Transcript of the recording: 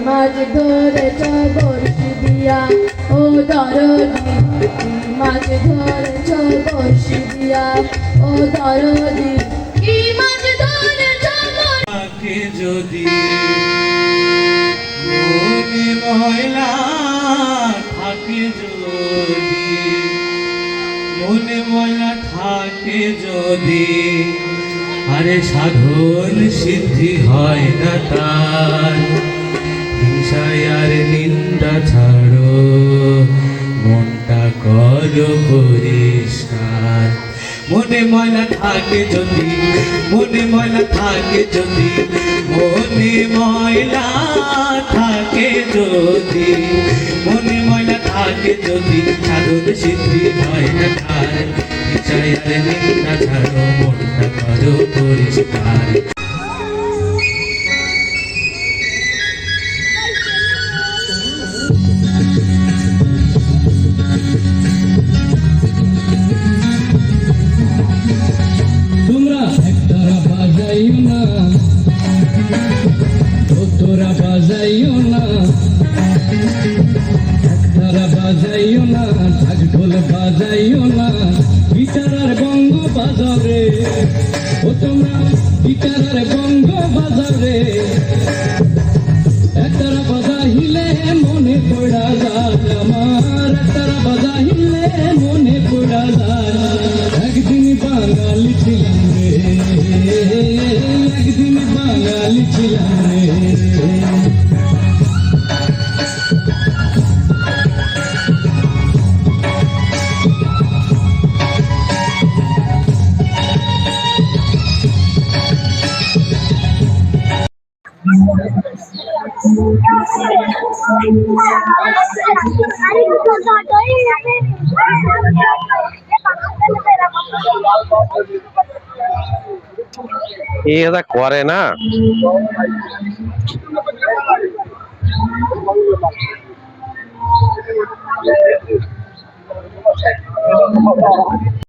মাছ ধরেছ বড়শি দিয়া ও দরদি, মাছ ধরেছ বড়শি দিয়া ও দরদি, কি মাছ ধরেছ বড়শি যদি মনে ময়লা থাকে, যদি মনে ময়লা থাকে, যদি আরে সাধন সিদ্ধি হয় না তার। হিংসায় আর নিন্দা ছাড়ো, মনটা করো পরিষ্কার। মনে ময়লা থাকে যদি, মনে ময়লা থাকে যদি, মনে ময়লা থাকে যদি, মনে ময়লা থাকে যদি সাধন সিদ্ধি হয় না তার। হিংসায় আর নিন্দা ছাড়ো, মনটা করো পরিষ্কার। বাজাইও না, একতারা বাজাইও না, ঢাক ঢোল বাজাইও না, গিটার আর গঙ্গ বাজাও রে, ও তোমরা গিটার আর গঙ্গ বাজাও রে। একতারা বাজাইলে মনে পড়া যায় আমার, একতারা বাজাইলে মনে পড়া যায়। একদিন বাঙালি ছিলাম রে, একদিন বাঙালি ছিলাম রে। এটা করে না।